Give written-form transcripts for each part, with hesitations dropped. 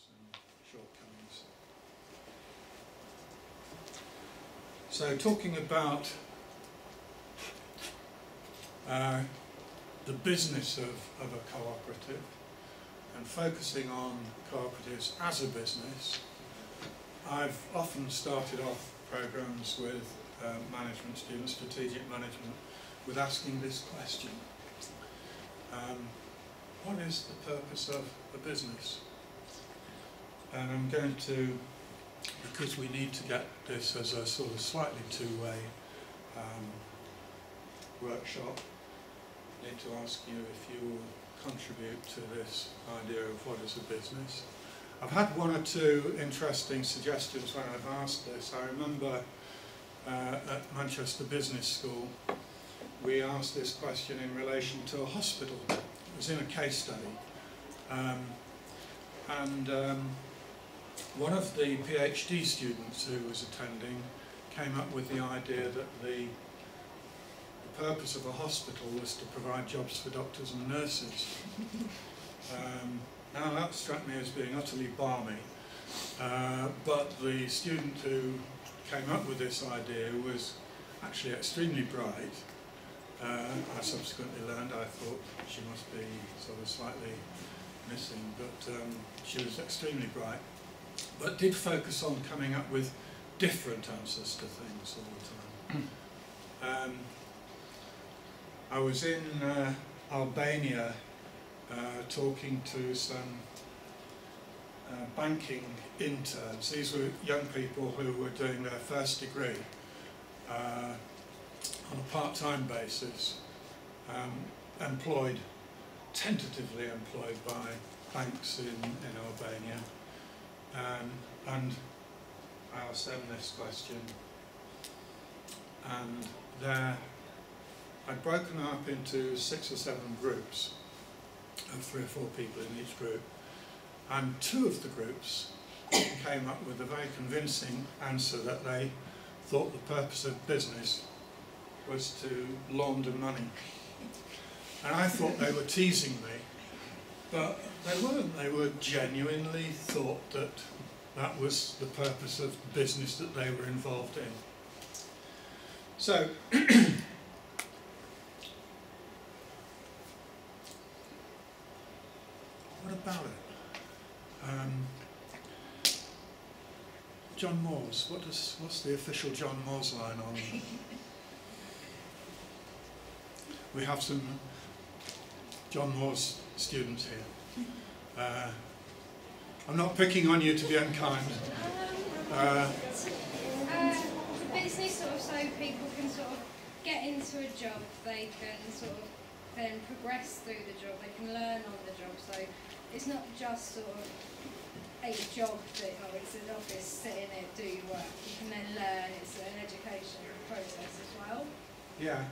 flaws and shortcomings. So talking about the business of a cooperative and focusing on cooperatives as a business, I've often started off programs with management students, strategic management, with asking this question. What is the purpose of a business? And I'm going to, because we need to get this as a sort of slightly two-way workshop, I need to ask you if you will contribute to this idea of what is a business. I've had one or two interesting suggestions when I've asked this. I remember at Manchester Business School we asked this question in relation to a hospital. It was in a case study. One of the PhD students who was attending came up with the idea that the purpose of a hospital was to provide jobs for doctors and nurses. Now that struck me as being utterly balmy, but the student who came up with this idea was actually extremely bright. I subsequently learned, I thought she must be sort of slightly missing, but she was extremely bright, but did focus on coming up with different answers to things all the time. I was in Albania talking to some banking interns. These were young people who were doing their first degree on a part-time basis, tentatively employed by banks in Albania. And I asked them this question, and I'd broken up into 6 or 7 groups of 3 or 4 people in each group, and 2 of the groups came up with a very convincing answer that they thought the purpose of business was to launder money. And I thought they were teasing me, but they weren't. They were genuinely thought that that was the purpose of the business that they were involved in. So, what about it? John Moores, what's the official John Moores line on? We have some John Moores students here. I'm not picking on you to be unkind. Business sort of so people can sort of get into a job, they can sort of then progress through the job, they can learn on the job. So it's not just sort of a job that, oh, it's an office, sit in it, do your work. You can then learn, it's an education process as well. Yeah.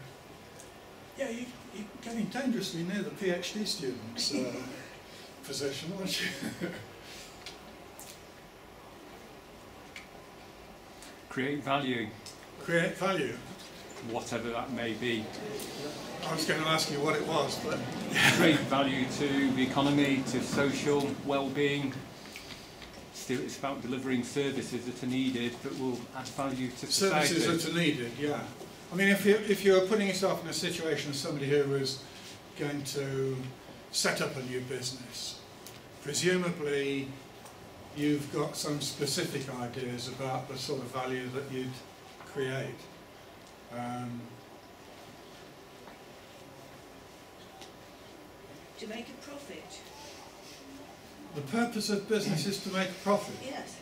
Yeah, you're getting dangerously near the PhD student's position, aren't you? Create value. Create value. Whatever that may be. I was going to ask you what it was, but... Create value to the economy, to social well-being. Still, it's about delivering services that are needed that will add value to society. Services that are needed, yeah. I mean, if you're putting yourself in a situation of somebody who was going to set up a new business, presumably you've got some specific ideas about the sort of value that you'd create. To make a profit. The purpose of business is to make a profit. Yes.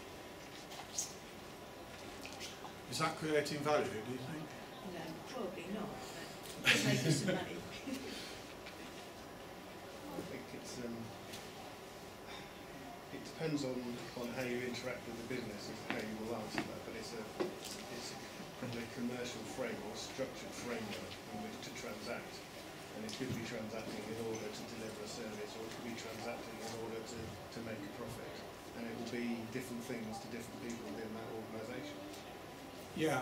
Is that creating value, do you think? No, probably not. But it's making some money. I think it depends on how you interact with the business as to how you will answer that, but it's probably a commercial frame or structured framework in which to transact. And it could be transacting in order to deliver a service, or it could be transacting in order to make a profit. And it will be different things to different people within that organisation. Yeah.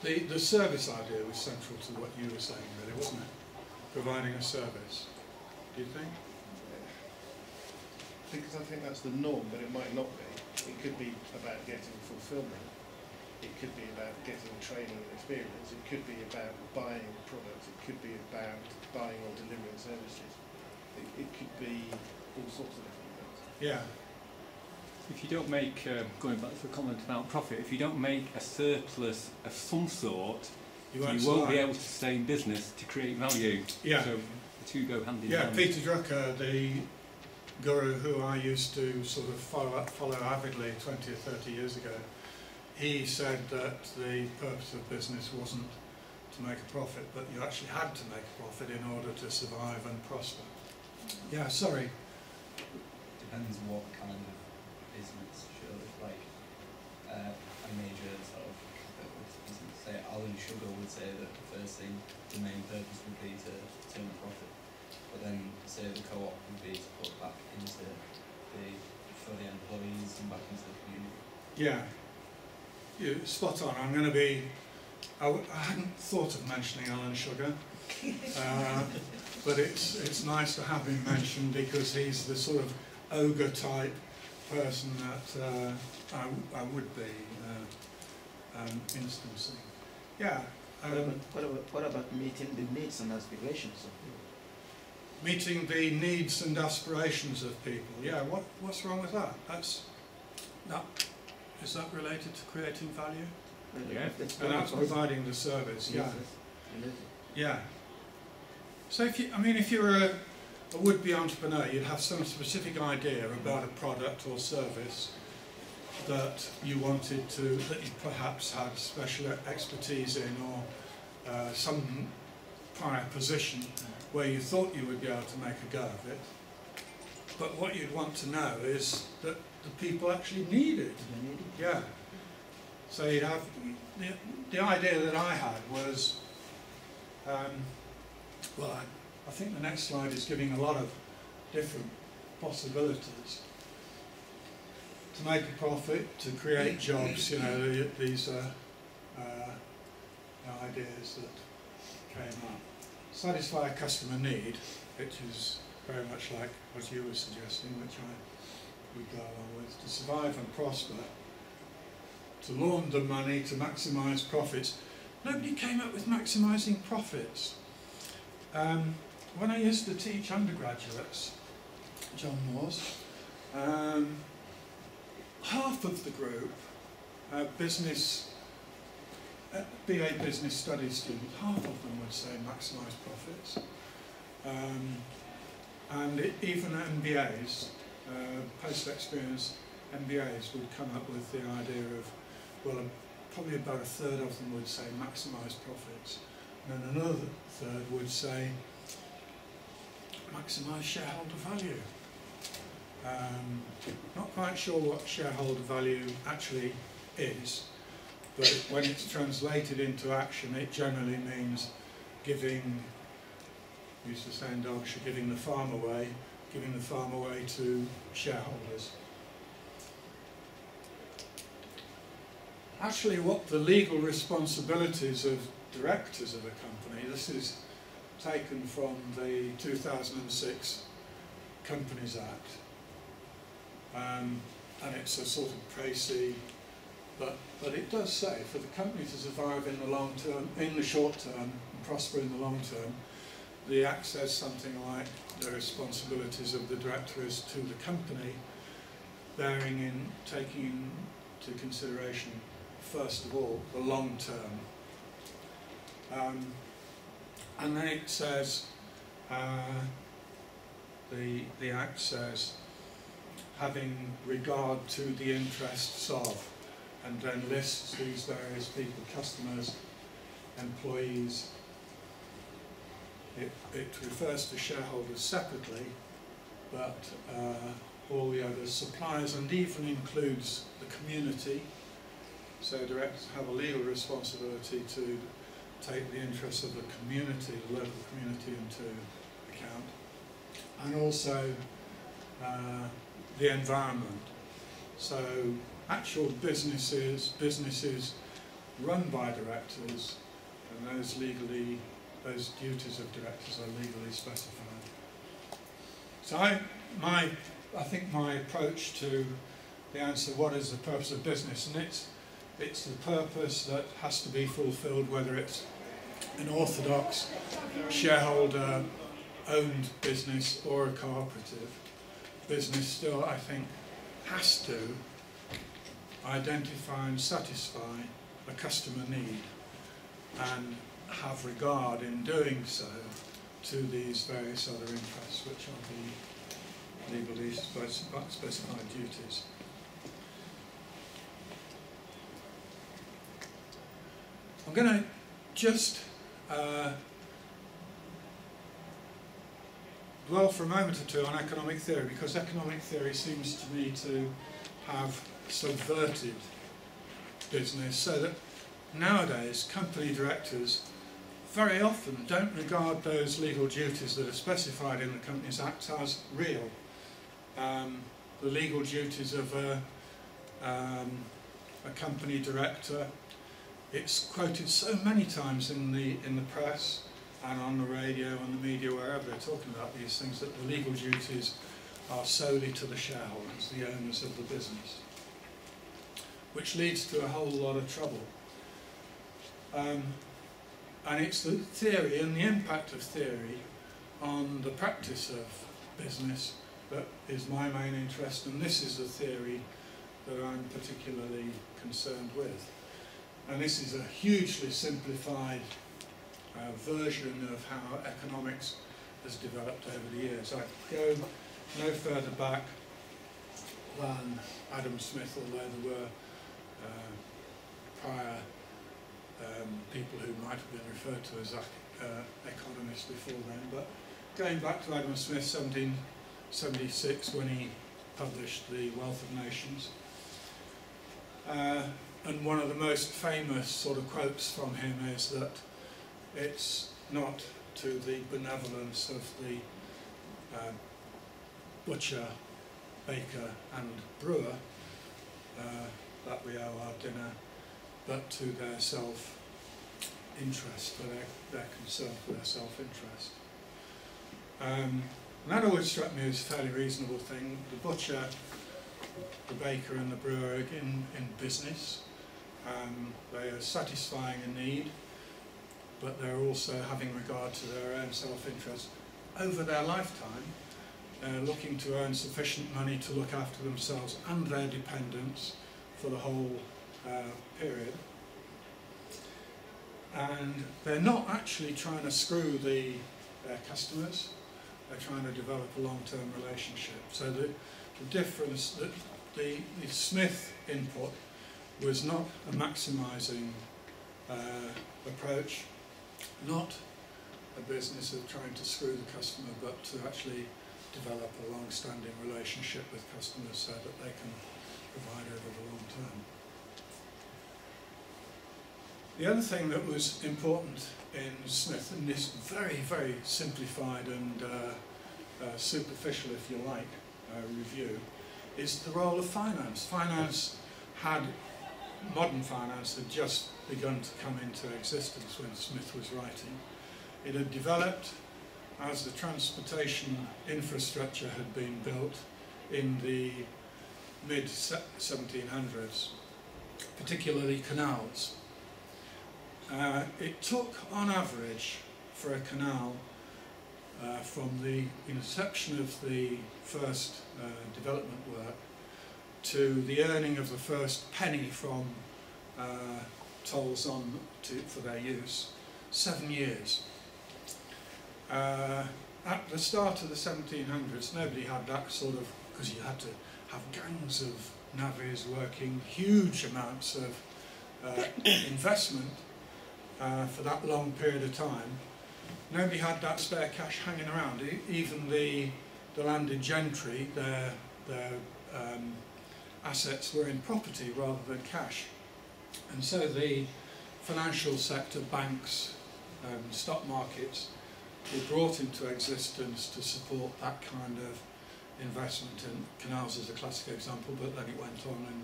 The service idea was central to what you were saying, really, wasn't it? Providing a service. Do you think? because I think that's the norm, but it might not be. It could be about getting fulfilment. It could be about getting training and experience. It could be about buying products. It could be about buying or delivering services. It could be all sorts of different things. Yeah. If you don't make, going back to the comment about profit, if you don't make a surplus of some sort, you won't be able to stay in business to create value. Yeah. So the two go hand in Yeah, hand. Peter Drucker, the guru who I used to sort of follow avidly 20 or 30 years ago, he said that the purpose of business wasn't to make a profit, but you actually had to make a profit in order to survive and prosper. Yeah, sorry. Depends what kind of business, sure. Like a major sort of business, say Alan Sugar would say that the first thing, the main purpose would be to turn a profit. But then say the co-op would be to put back into for the employees and back into the community. Yeah, you're spot on. I'm going to be, I hadn't thought of mentioning Alan Sugar, but it's nice to have him mentioned because he's the sort of ogre type person that I would be instancing. Yeah. What about meeting the needs and aspirations of people? Meeting the needs and aspirations of people. Yeah. What's wrong with that? Is that related to creating value? Yeah. And that's providing the service. Yeah. Yeah. So if you're a would-be entrepreneur, you'd have some specific idea about a product or service that you wanted to, that you perhaps had special expertise in, or some prior position where you thought you would be able to make a go of it. But what you'd want to know is that the people actually need it. Yeah. So you'd have, the idea that I had was, well, I think the next slide is giving a lot of different possibilities. To make a profit, to create jobs, these are ideas that came up. Satisfy a customer need, which is very much like what you were suggesting, which I would go along with. To survive and prosper, to launder money, to maximise profits. Nobody came up with maximising profits. When I used to teach undergraduates, John Moores, half of the group, BA Business Studies students, half of them would say maximise profits. And even MBAs, post-experience MBAs would come up with the idea of, well, probably about a third of them would say maximise profits. And then another third would say maximise shareholder value. Not quite sure what shareholder value actually is, but when it's translated into action, it generally means giving, we used to say in Derbyshire, giving the farm away to shareholders. Actually, what the legal responsibilities of directors of a company, this is taken from the 2006 Companies Act, and it's a sort of précis, but it does say for the company to survive in the long term, in the short term, and prosper in the long term, the Act says something like the responsibilities of the director is to the company, taking into consideration first of all the long term. And then it says, the Act says, having regard to the interests of, and then lists these various people, customers, employees. It refers to shareholders separately, but all the other suppliers, and even includes the community. So directors have a legal responsibility to take the interests of the community, the local community, into account, and also the environment. So actual businesses run by directors, and those duties of directors are legally specified. So my I think my approach to the answer, what is the purpose of business, and it's the purpose that has to be fulfilled, whether it's an orthodox shareholder owned business or a cooperative business. Still, I think, has to identify and satisfy a customer need and have regard in doing so to these various other interests, which are the legally specified duties. I'm going to just dwell for a moment or two on economic theory, because economic theory seems to me to have subverted business, so that nowadays company directors very often don't regard those legal duties that are specified in the Companies Act as real. The legal duties of a company director, it's quoted so many times in the press and on the radio, on the media, wherever they're talking about these things, that the legal duties are solely to the shareholders, the owners of the business, which leads to a whole lot of trouble. And it's the theory and the impact of theory on the practice of business that is my main interest, and this is the theory that I'm particularly concerned with. And this is a hugely simplified version of how economics has developed over the years. I go no further back than Adam Smith, although there were prior people who might have been referred to as economists before then. But going back to Adam Smith, 1776, when he published The Wealth of Nations, and one of the most famous sort of quotes from him is that it's not to the benevolence of the butcher, baker and brewer that we owe our dinner, but to their self-interest, for their concern for their self-interest. And that always struck me as a fairly reasonable thing. The butcher, the baker and the brewer are in business. They are satisfying a need, but they're also having regard to their own self-interest. Over their lifetime, they're looking to earn sufficient money to look after themselves and their dependents for the whole period. And they're not actually trying to screw their customers, they're trying to develop a long-term relationship. So the difference, that the Smith input was not a maximising approach, not a business of trying to screw the customer, but to actually develop a long-standing relationship with customers so that they can provide over the long term. The other thing that was important in Smith, in this very, very simplified and superficial, if you like, review, is the role of finance. Modern finance had just begun to come into existence when Smith was writing. It had developed as the transportation infrastructure had been built in the mid-1700s, particularly canals. It took, on average, for a canal, from the inception of the first development work to the earning of the first penny from tolls for their use, 7 years. At the start of the 1700s, nobody had that sort of, because you had to have gangs of navvies working, huge amounts of investment for that long period of time. Nobody had that spare cash hanging around. Even the landed gentry, their assets were in property rather than cash. And so the financial sector, banks, stock markets, were brought into existence to support that kind of investment. And canals is a classic example, but then it went on in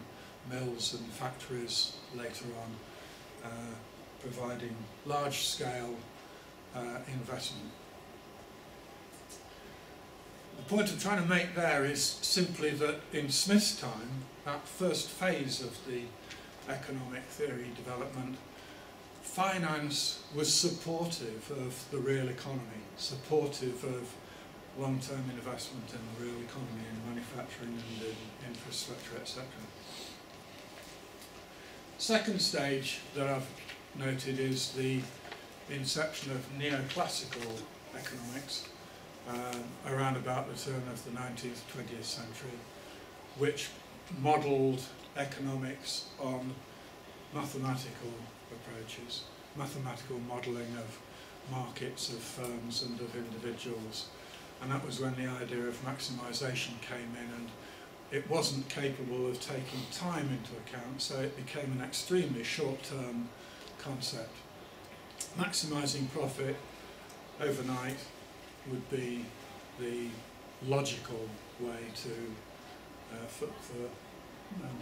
mills and factories later on, providing large-scale investment. The point I'm trying to make there is simply that in Smith's time, that first phase of the economic theory development, finance was supportive of the real economy, supportive of long-term investment in the real economy, in manufacturing and in infrastructure, etc. Second stage that I've noted is the inception of neoclassical economics around about the turn of the 19th, 20th century, which modelled economics on mathematical approaches, mathematical modelling of markets, of firms and of individuals. And that was when the idea of maximisation came in, and it wasn't capable of taking time into account, so it became an extremely short-term concept. Maximising profit overnight would be the logical way to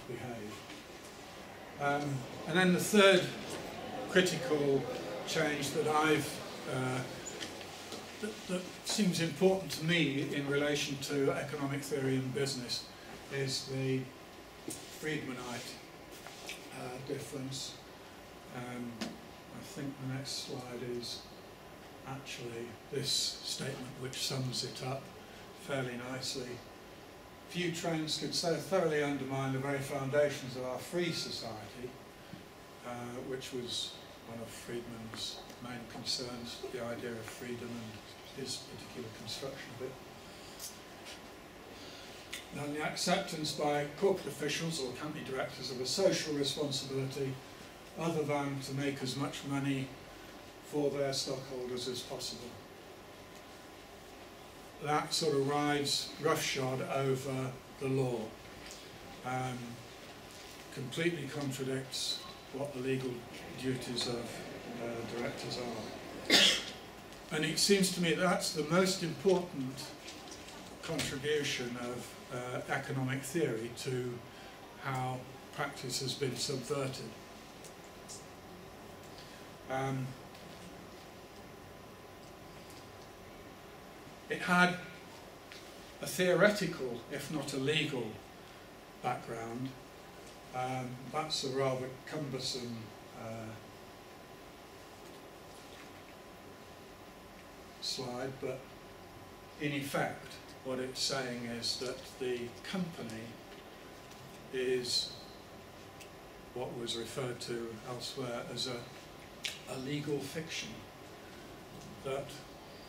behave. And then the third critical change that that seems important to me in relation to economic theory and business is the Friedmanite difference. I think the next slide is actually this statement which sums it up fairly nicely. Few trends could so thoroughly undermine the very foundations of our free society, which was one of Friedman's main concerns, the idea of freedom and his particular construction of it. And the acceptance by corporate officials or company directors of a social responsibility other than to make as much money for their stockholders as possible. That sort of rides roughshod over the law, completely contradicts what the legal duties of directors are. And it seems to me that's the most important contribution of economic theory to how practice has been subverted. It had a theoretical, if not a legal, background. That's a rather cumbersome slide, but in effect what it's saying is that the company is what was referred to elsewhere as a legal fiction, that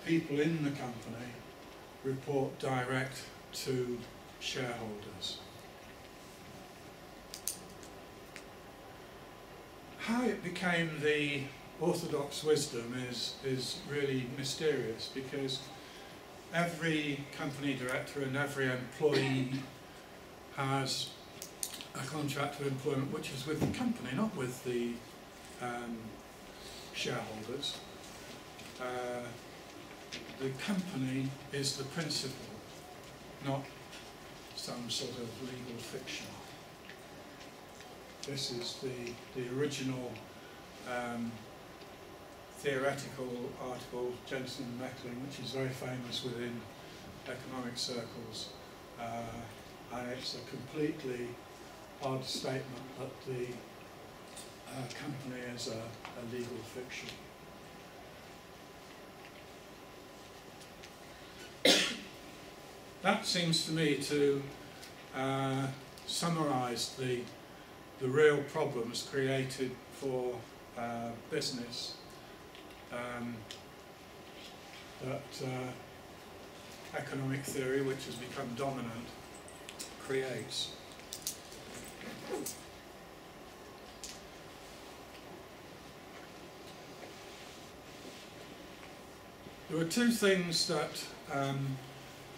people in the company report direct to shareholders. How it became the orthodox wisdom is really mysterious, because every company director and every employee has a contract of employment which is with the company, not with the shareholders. The company is the principal, not some sort of legal fiction. This is the original theoretical article, Jensen and Meckling, which is very famous within economic circles. And it's a completely odd statement that the company is a legal fiction. That seems to me to summarise the real problems created for business that economic theory, which has become dominant, creates. There are two things that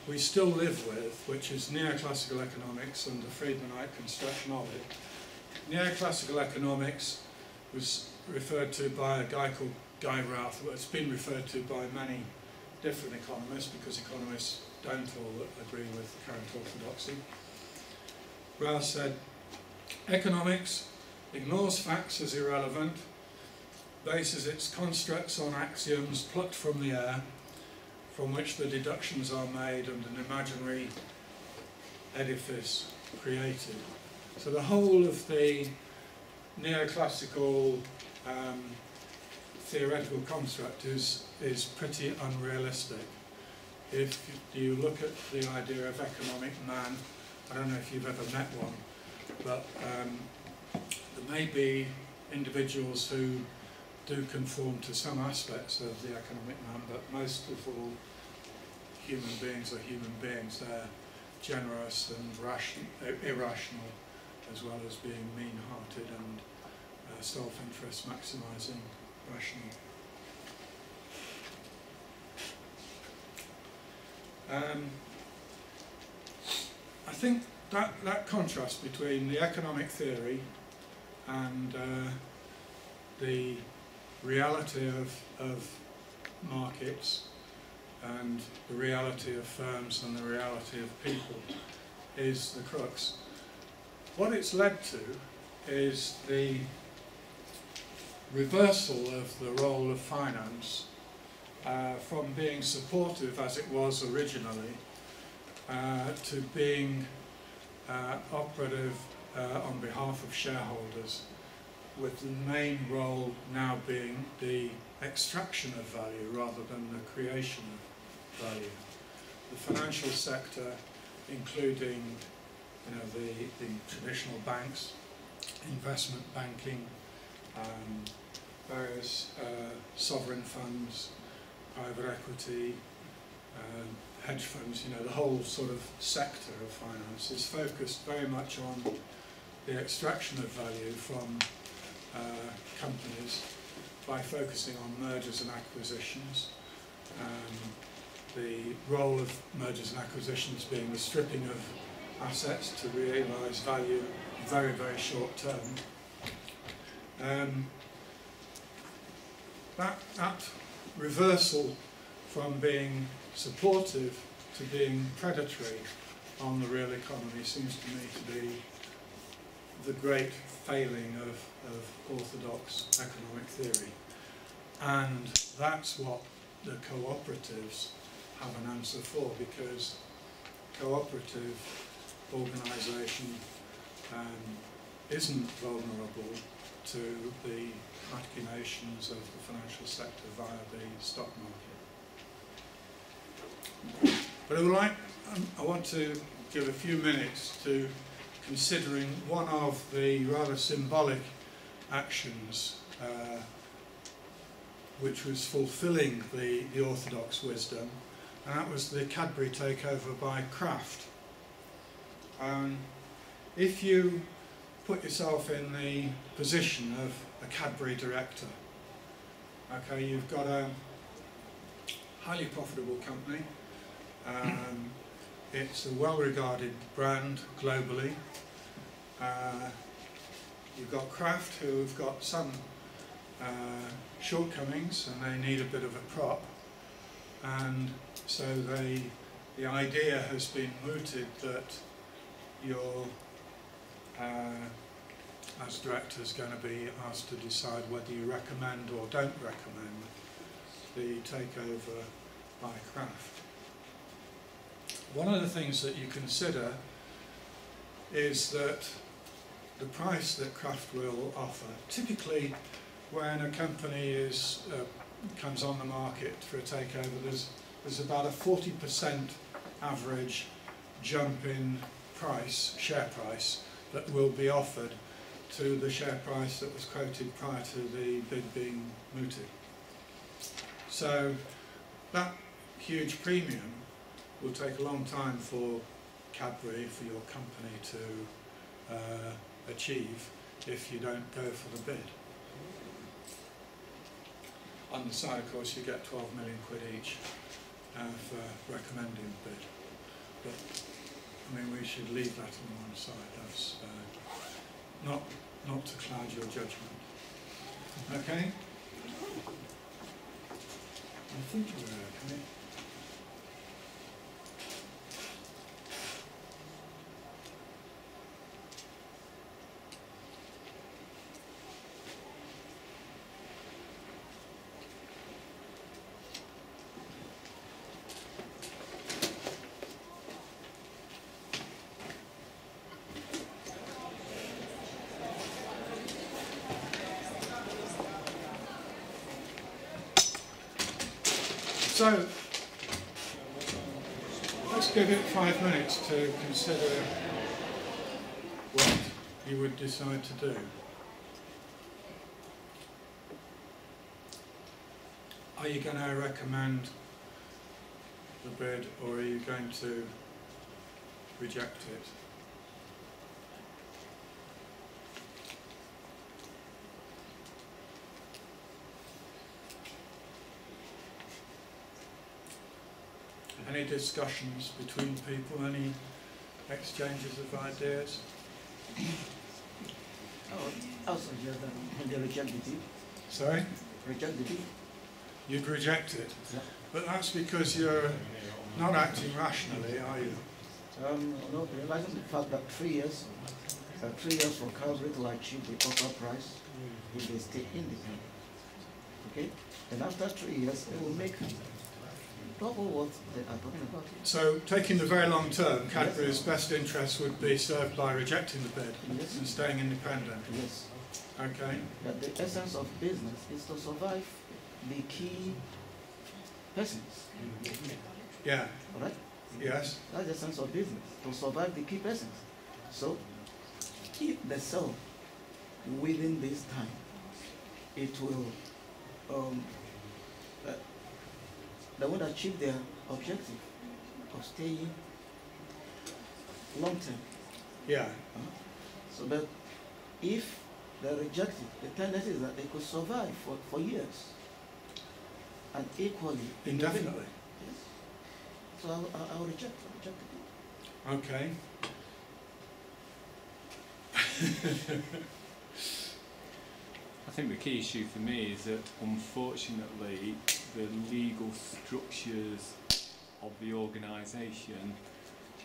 we still live with, which is neoclassical economics and the Friedmanite construction of it. Neoclassical economics was referred to by a guy called Guy Routh. It's been referred to by many different economists, because economists don't all agree with current orthodoxy. Routh said, economics ignores facts as irrelevant, bases its constructs on axioms plucked from the air, from which the deductions are made and an imaginary edifice created. So the whole of the neoclassical theoretical construct is pretty unrealistic. If you look at the idea of economic man, I don't know if you've ever met one, but there may be individuals who do conform to some aspects of the economic man, but most of all human beings are human beings. They're generous and irrational, as well as being mean-hearted and self-interest maximising rational. I think that contrast between the economic theory and the reality of markets and the reality of firms and the reality of people is the crux. What it's led to is the reversal of the role of finance from being supportive as it was originally to being operative on behalf of shareholders, with the main role now being the extraction of value rather than the creation of value. The financial sector, including the traditional banks, investment banking, various sovereign funds, private equity, hedge funds, the whole sort of sector of finance is focused very much on the extraction of value from companies by focusing on mergers and acquisitions. The role of mergers and acquisitions being the stripping of assets to realise value very, very short term. That reversal from being supportive to being predatory on the real economy seems to me to be the great failing of orthodox economic theory. And that's what the cooperatives have an answer for, because cooperative organisation isn't vulnerable to the machinations of the financial sector via the stock market. But I want to give a few minutes to considering one of the rather symbolic actions which was fulfilling the orthodox wisdom, and that was the Cadbury takeover by Kraft. If you put yourself in the position of a Cadbury director, okay, you've got a highly profitable company, it's a well-regarded brand globally, you've got Kraft who have got some shortcomings and they need a bit of a prop, and so the idea has been mooted that you're as directors going to be asked to decide whether you recommend or don't recommend the takeover by Kraft. One of the things that you consider is that the price that Kraft will offer, typically when a company comes on the market for a takeover, there's about a 40% average jump in price, share price, that will be offered to the share price that was quoted prior to the bid being mooted. So that huge premium will take a long time for Cadbury, for your company to achieve if you don't go for the bid. On the side, of course, you get 12 million quid each for recommending the bid. But I mean, we should leave that on one side. That's not to cloud your judgment. Okay? I think we're okay. So, let's give it 5 minutes to consider what you would decide to do. Are you going to recommend the bid, or are you going to reject it? Any discussions between people? Any exchanges of ideas? I'll suggest that they reject the bid. Sorry? Reject the bid. You'd reject it? Yeah. But that's because you're not acting rationally, are you? No, realizing the fact that 3 years for Calvary to achieve the offer price if they stay independent. Okay? And after 3 years, they will make double what they are talking about. So, taking the very long term, Cadbury's best interest would be served by rejecting the bid Yes. and staying independent. Yes. Okay? That the essence of business is to survive the key persons. Yeah. All right? Yes. That's the essence of business, to survive the key persons. So, if they sell within this time, it will, they would achieve their objective of staying long term. Yeah. So that if they reject it, the tendency is that they could survive for years and equally Indefinitely. Yes. So I'll reject it. Okay. I think the key issue for me is that unfortunately the legal structures of the organisation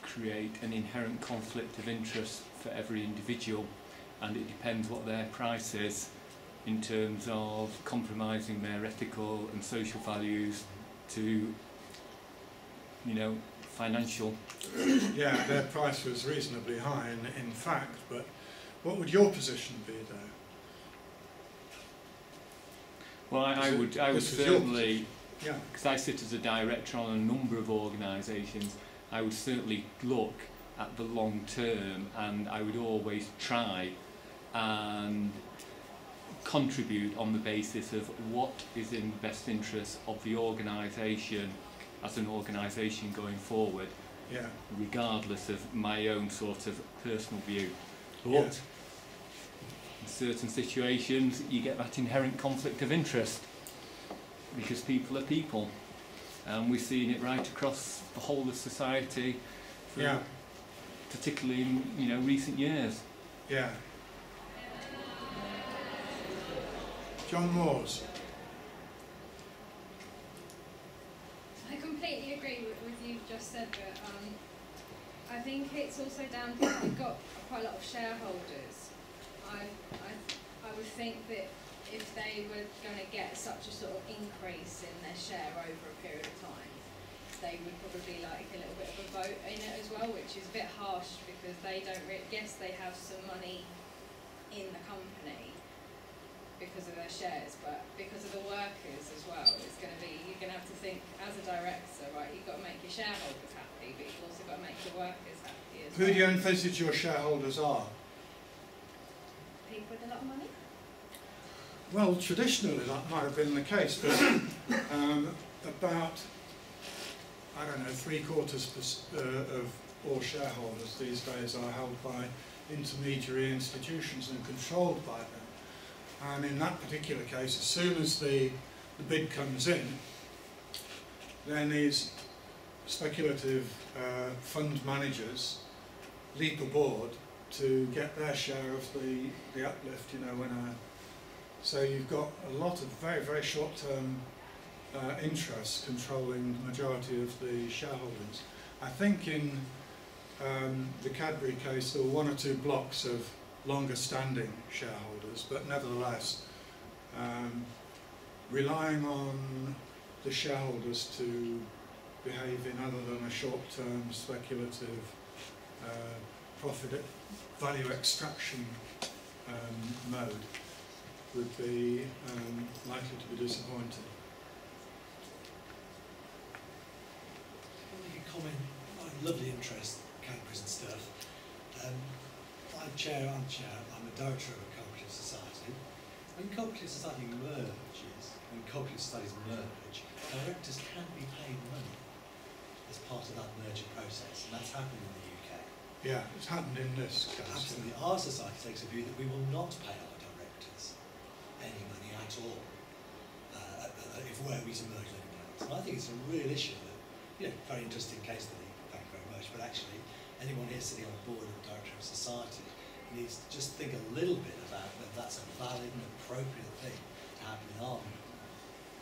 create an inherent conflict of interest for every individual, and it depends what their price is in terms of compromising their ethical and social values to, you know, financial. Yeah, their price was reasonably high in fact, but what would your position be there? Well, I would certainly, Yeah. because I sit as a director on a number of organisations, I would certainly look at the long term, and I would always try and contribute on the basis of what is in the best interest of the organisation as an organisation going forward, Yeah. regardless of my own sort of personal view. But Yeah. in certain situations you get that inherent conflict of interest because people are people, and we've seen it right across the whole of society, for Yeah. particularly in, you know, recent years. Yeah. John Moores. I completely agree with you just said, but I think it's also down to we've got quite a lot of shareholders. I would think that if they were going to get such a sort of increase in their share over a period of time, they would probably like a little bit of a vote in it as well, which is a bit harsh because they don't yes, they have some money in the company because of their shares, but because of the workers as well, it's going to be, you're going to have to think as a director, right, you've got to make your shareholders happy, but you've also got to make your workers happy as Who well. do you envisage your shareholders are? People with a lot of money? Well, traditionally that might have been the case, but about, I don't know, 3/4 of all shareholders these days are held by intermediary institutions and controlled by them. And in that particular case, as soon as the bid comes in, then these speculative fund managers leap aboard to get their share of the uplift, you know, so you've got a lot of very, very short-term interests controlling the majority of the shareholdings. I think in the Cadbury case there were 1 or 2 blocks of longer standing shareholders, but nevertheless relying on the shareholders to behave in other than a short-term speculative profit value extraction mode would be likely to be disappointing. comment on lovely interest, categories and stuff. I'm a director of a cooperative society. When cooperative society merges, when cooperative societies merge, directors can be paid money as part of that merger process, and that's happened in the UK. Yeah, it's happened in this case. Absolutely. Our society takes a view that we will not pay our directors any money at all if were we to merge with anyone else. And I think it's a real issue that, you know, very interesting case study, thank you very much, but actually anyone here sitting on a board of director of society needs to just think a little bit about whether that's a valid and appropriate thing to happen in our movement.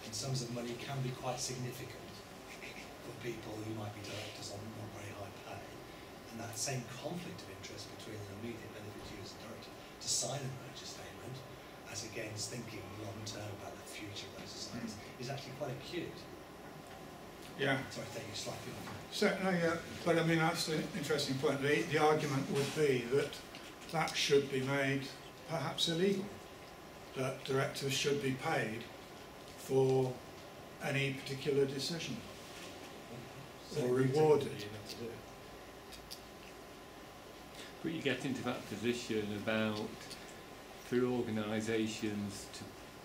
And sums of money can be quite significant for people who might be directors on not very high pay, and that same conflict of interest between an immediate benefit to you as a director to sign a merger statement as against thinking long term about the future of those societies is actually quite acute. Yeah. Sorry, thank you slightly off. So, no, yeah, but I mean, that's an interesting point. The argument would be that that should be made perhaps illegal, that directors should be paid for any particular decision or rewarded. But you get into that position about for organisations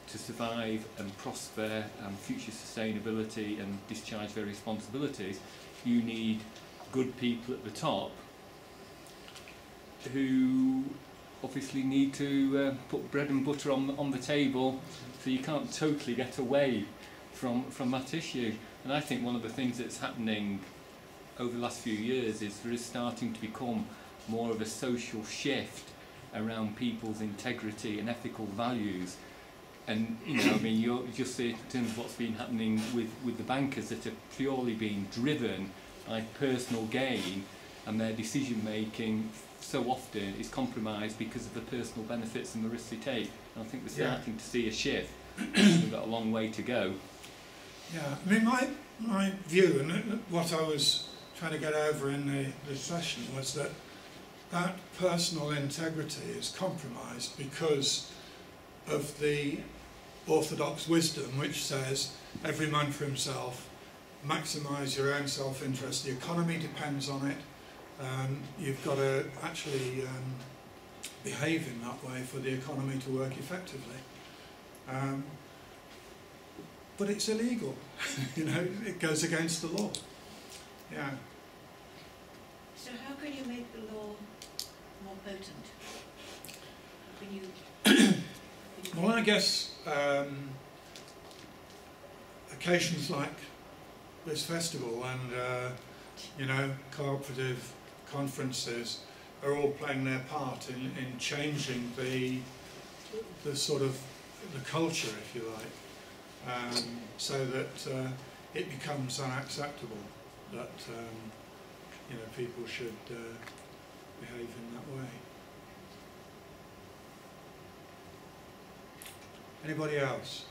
to survive and prosper and future sustainability and discharge their responsibilities, you need good people at the top who obviously need to put bread and butter on the table, so you can't totally get away from that issue. And I think one of the things that's happening over the last few years is there is starting to become more of a social shift around people's integrity and ethical values. And, you know, I mean, you're just see in terms of what's been happening with the bankers that are purely being driven by personal gain, and their decision making so often is compromised because of the personal benefits and the risks they take. And I think we're starting to see a shift. We've got a long way to go. Yeah, I mean, my view and what I was trying to get over in the session was that personal integrity is compromised because of the orthodox wisdom which says every man for himself, maximise your own self-interest, the economy depends on it, you've got to actually behave in that way for the economy to work effectively. But it's illegal, you know, it goes against the law. Yeah. So how can you make the law more potent? Can you Well, I guess occasions like this festival and, you know, cooperative conferences are all playing their part in changing the sort of the culture, if you like, so that it becomes unacceptable that you know, people should behave in that way. Anybody else?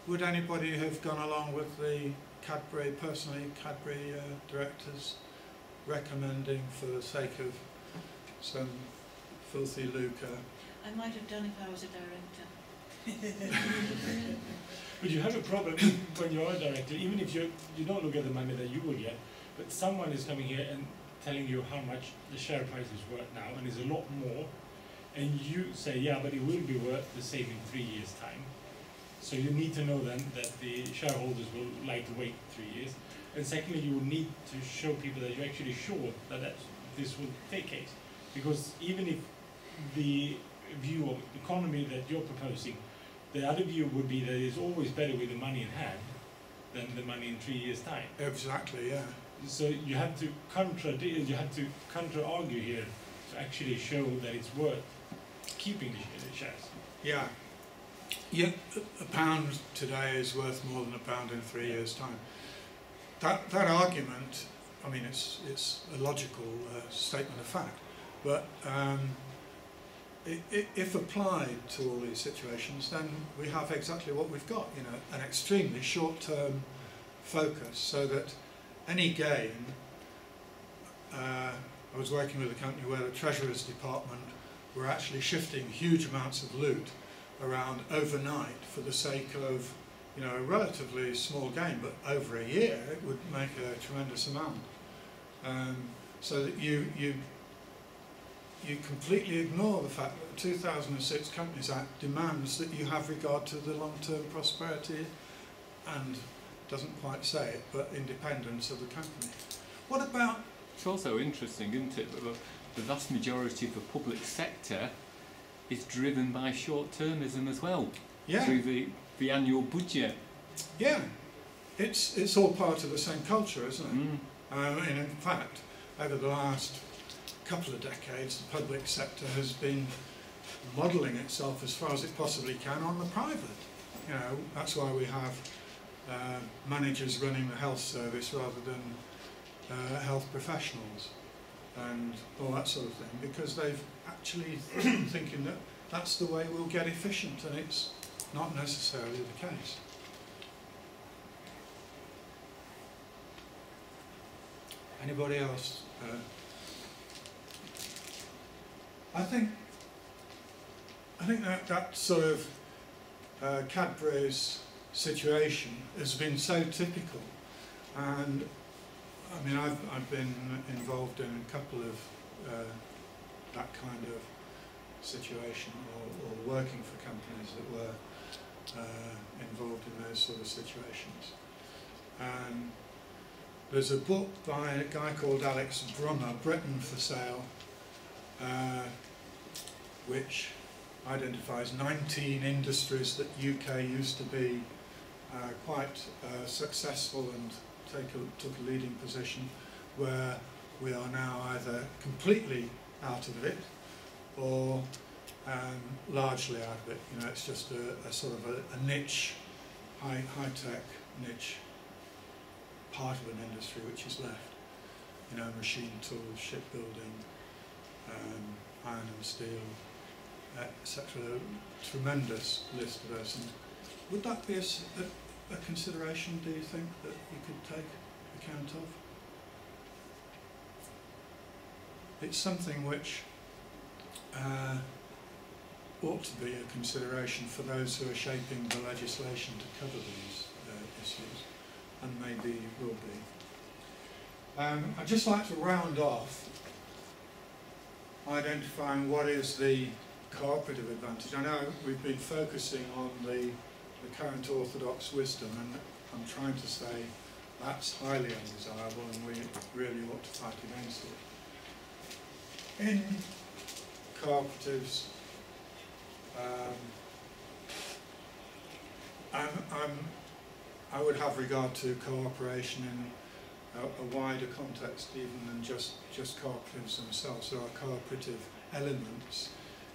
Would anybody have gone along with the Cadbury, personally, Cadbury directors recommending, for the sake of some filthy lucre? I might have done if I was a director. But you have a problem when you're a director, even if you don't look at the money that you will get, but someone is coming here and telling you how much the share price is worth now, and is a lot more, and you say, yeah, but it will be worth the same in 3 years' time. So you need to know then that the shareholders will like to wait 3 years. And secondly, you will need to show people that you're actually sure that this will take place. Because even if the view of economy that you're proposing, the other view would be that it's always better with the money in hand than the money in 3 years' time. Exactly, yeah. So you have to counter-argue here to actually show that it's worth keeping the shares. Yeah. Yeah, a pound today is worth more than a pound in 3 years' time. That argument, I mean, it's a logical statement of fact, but if applied to all these situations, then we have exactly what we've got, you know, an extremely short-term focus, so that any gain, I was working with a company where the Treasurer's Department were actually shifting huge amounts of loot around overnight for the sake of you know, a relatively small gain, but over a year it would make a tremendous amount. So that you completely ignore the fact that the 2006 Companies Act demands that you have regard to the long-term prosperity and, doesn't quite say it, but independence of the company. What about... It's also interesting, isn't it, that the vast majority of the public sector is driven by short-termism as well, Yeah. through the annual budget. Yeah, it's all part of the same culture, isn't it? Mm. And in fact, over the last couple of decades, the public sector has been modelling itself as far as it possibly can on the private. You know, that's why we have managers running the health service rather than health professionals and all that sort of thing, because they've actually thinking that that's the way we'll get efficient, and it's not necessarily the case. Anybody else? I think that sort of Cadbury's situation has been so typical, and I mean I've been involved in a couple of that kind of situation, or working for companies that were involved in those sort of situations. And there's a book by a guy called Alex Brummer, Britain for Sale, which identifies 19 industries that UK used to be quite successful and took a leading position, where we are now either completely out of it or largely out of it. You know, it's just a sort of a niche, high-tech niche part of an industry which is left. You know, machine tools, shipbuilding, iron and steel, etc. Tremendous list of those things. Would that be a consideration, do you think, that you could take account of? It's something which ought to be a consideration for those who are shaping the legislation to cover these issues, and maybe will be. I'd just like to round off identifying what is the cooperative advantage. I know we've been focusing on the current orthodox wisdom, and I'm trying to say that's highly undesirable and we really ought to fight against it. In cooperatives, I would have regard to cooperation in a wider context even than just cooperatives themselves. There are cooperative elements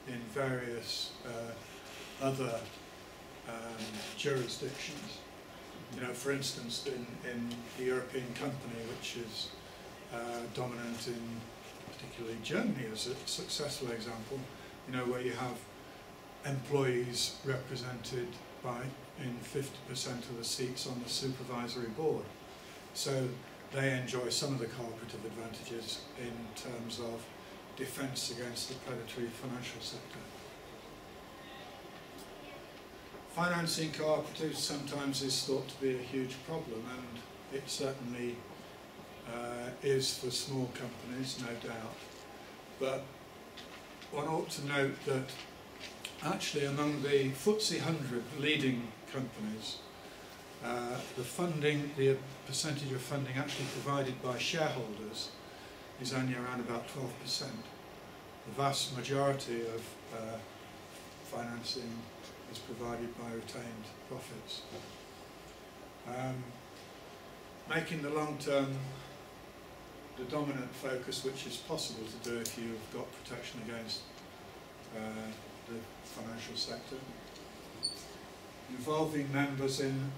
in various other jurisdictions. You know, for instance, in the European company, which is dominant in particularly Germany as a successful example, you know, where you have employees represented in 50% of the seats on the supervisory board. So they enjoy some of the cooperative advantages in terms of defence against the predatory financial sector. Financing cooperatives sometimes is thought to be a huge problem, and it certainly is for small companies, no doubt. But one ought to note that actually among the FTSE 100 leading companies, the percentage of funding actually provided by shareholders is only around about 12%. The vast majority of financing is provided by retained profits. Making the long term the dominant focus, which is possible to do if you've got protection against the financial sector. Involving members in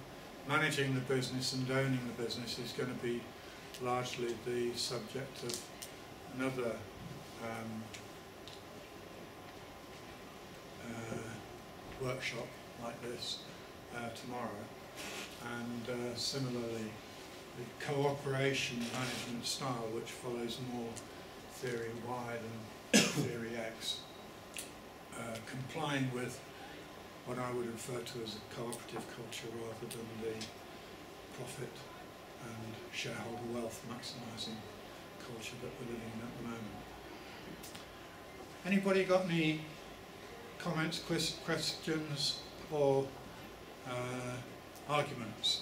managing the business and owning the business is going to be largely the subject of another workshop like this tomorrow, and similarly the cooperation management style, which follows more theory Y than theory X, complying with what I would refer to as a cooperative culture rather than the profit and shareholder wealth maximising culture that we're living in at the moment. Anybody got any comments, questions or arguments?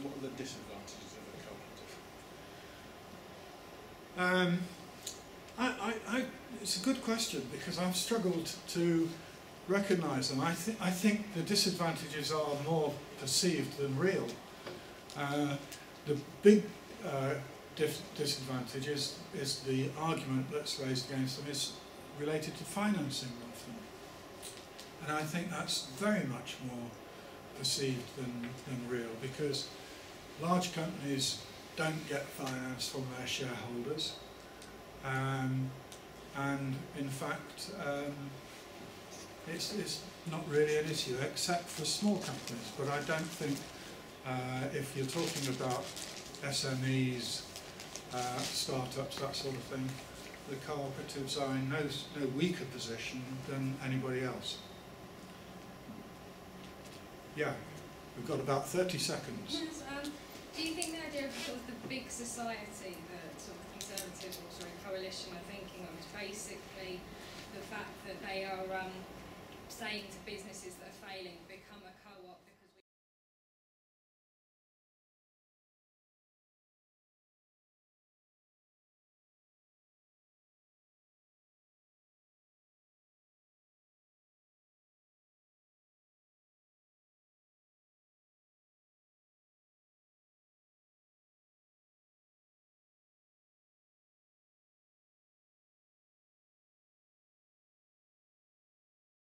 What are the disadvantages of a cooperative? It's a good question because I've struggled to recognise them. I think the disadvantages are more perceived than real. The big disadvantage is the argument that's raised against them is related to financing of them. And I think that's very much more perceived than real, because large companies don't get finance from their shareholders, and in fact it's not really an issue except for small companies. But I don't think if you're talking about SMEs, startups, that sort of thing, the cooperatives are in no weaker position than anybody else. Yeah, we've got about 30 seconds. Yes, do you think the idea of sort of the big society that sort of Conservative or sorry, Coalition are thinking of is basically the fact that they are saying to businesses that are failing, become a co-op